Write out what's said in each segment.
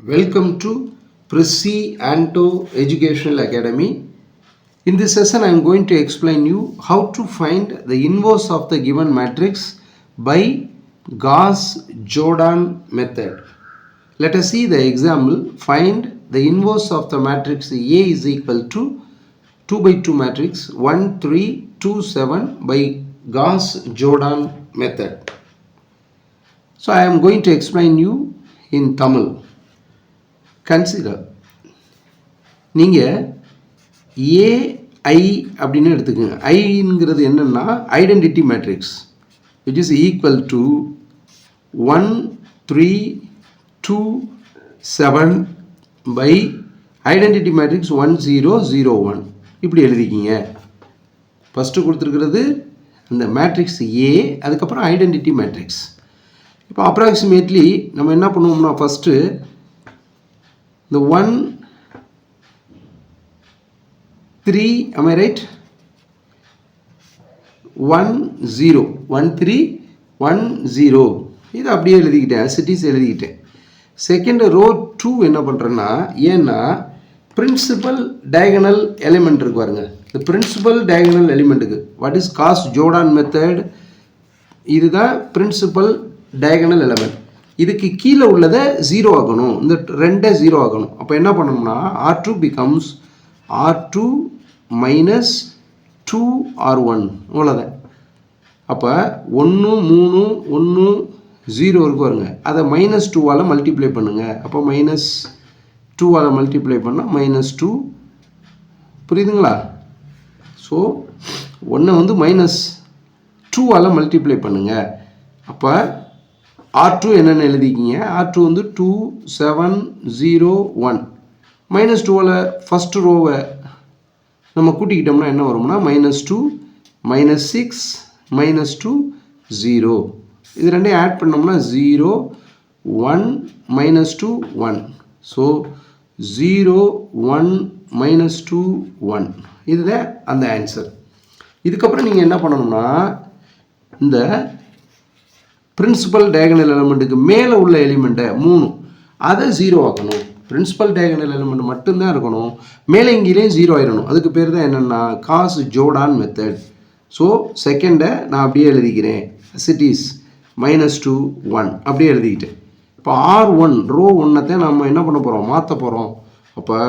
Welcome to Prissy Anto Educational Academy. In this session, I am going to explain you how to find the inverse of the given matrix by Gauss-Jordan method. Let us see the example. Find the inverse of the matrix A is equal to 2 by 2 matrix 1, 3, 2, 7 by Gauss-Jordan method. So, I am going to explain you in Tamil. Consider நீங்கள் A I அப்படின்னு எடுத்துக்கோங்க. ஐங்கிறது என்னென்னா identity matrix which is equal to 1, 3, 2, 7 by identity matrix 1, 0, 0, 1 இப்படி எழுதிக்கிங்க. First கொடுத்துருக்கிறது இந்த matrix A, அதுக்கப்புறம் identity matrix. இப்போ அப்ராக்சிமேட்லி நம்ம என்ன பண்ணுவோம்னா first the 1, 3, am I right? 1, 0, 1, 3, 1, 0 இது அப்படியே எழுதிக்கிட்டேன், சிட்டிஸ் எழுதிக்கிட்டேன். செகண்ட் ரோ 2 என்ன பண்ணுறேன்னா, ஏன்னா பிரின்சிபல் டயகனல் எலிமெண்ட் இருக்கு பாருங்க. இந்த பிரின்சிபல் டயகனல் எலிமெண்ட்டுக்கு வாட் இஸ் காஸ்-ஜோர்டான் மெத்தட், இதுதான் பிரின்சிபல் டயகனல் எலிமெண்ட். இதுக்கு கீழே உள்ளதை 0 ஆகணும், இந்த 2 0 ஆகணும். அப்போ என்ன பண்ணணும்னா R2 becomes R2 minus 2 R1 அவ்வளோதான். அப்போ 1, 3, 1, 0 இருக்கு பாருங்க, அதை -2ஆல் மல்டிப்ளை பண்ணுங்கள். அப்போ -2ஆல் மல்டிப்ளை பண்ணால் -2 புரியுதுங்களா? ஸோ 1 வந்து -2ஆல் மல்டிப்ளை பண்ணுங்கள். அப்போ R2 என்னென்னு எழுதிக்கிங்க. R2 வந்து 2, 7, 0, 1 -2ஆல் ஃபஸ்ட்டு ரோவை நம்ம கூட்டிக்கிட்டோம்னா என்ன வரும்னா -2, -6, -2, 0 இது ரெண்டையும் ஆட் பண்ணோம்னா 0, 1, -2, 1 ஸோ 0, 1, -2, 1 இதுதான் அந்த ஆன்சர். இதுக்கப்புறம் நீங்கள் என்ன பண்ணணும்னா இந்த பிரின்சிபல் டயகனல் எலிமெண்ட்டுக்கு மேலே உள்ள எலிமெண்ட்டை 3 அதை 0 ஆக்கணும். பிரின்சிபல் டயகனல் எலிமெண்ட் மட்டும்தான் இருக்கணும், மேலே இங்கேயும் 0 ஆயிடணும். அதுக்கு பேர் தான் என்னென்னா காஸ்-ஜோர்டான் மெத்தட். ஸோ செகண்டை நான் அப்படியே எழுதிக்கிறேன், சிட்டிஸ் -2, 1 அப்படியே எழுதிக்கிட்டேன். இப்போ R1 ரோ 1 நம்ம என்ன பண்ண போகிறோம், மாற்ற போகிறோம். அப்போ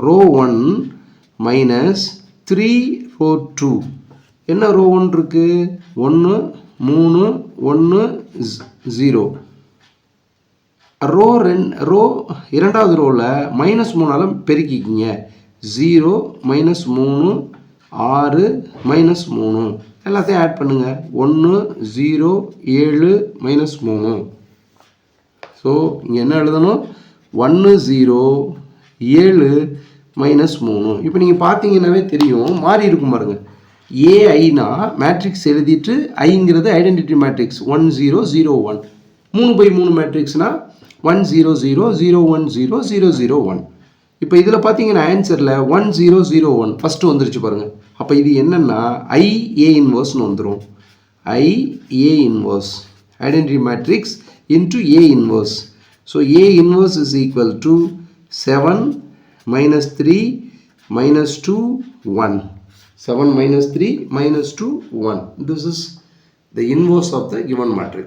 ரோ 1 -3 ரோ 2 என்ன ரோ 1 இருக்குது, 1, 3, 1, 0 ரோ இரண்டாவது ரோவில் -3ஆல் பெருக்கிக்கிங்க. 0, -3, 6, -3 எல்லாத்தையும் ஆட் பண்ணுங்கள். 1, 0, 7, -3 ஸோ இங்கே என்ன எழுதணும், 1, 0, 7, -3 இப்போ நீங்கள் பார்த்தீங்கன்னாவே தெரியும், மாறி இருக்கும் பாருங்கள். ஏஐனா மேட்ரிக்ஸ் எழுதிட்டு ஐங்கிறது ஐடென்டிட்டி மேட்ரிக்ஸ் 1, 0, 0, 1 3 by 3 மேட்ரிக்ஸ்னா 1, 0, 0, 0, 1, 0, 0, 0, 1 இப்போ இதில் பார்த்தீங்கன்னா ஆன்சரில் 1, 0, 0, 1 ஃபஸ்ட்டு வந்துருச்சு பாருங்கள். அப்போ இது என்னென்னா ஐஏ இன்வர்ஸ்னு வந்துடும். I A inverse identity matrix into A inverse. So A inverse is equal to 7, -3, -2, 1 7 -3 -2 1. This is the inverse of the given matrix.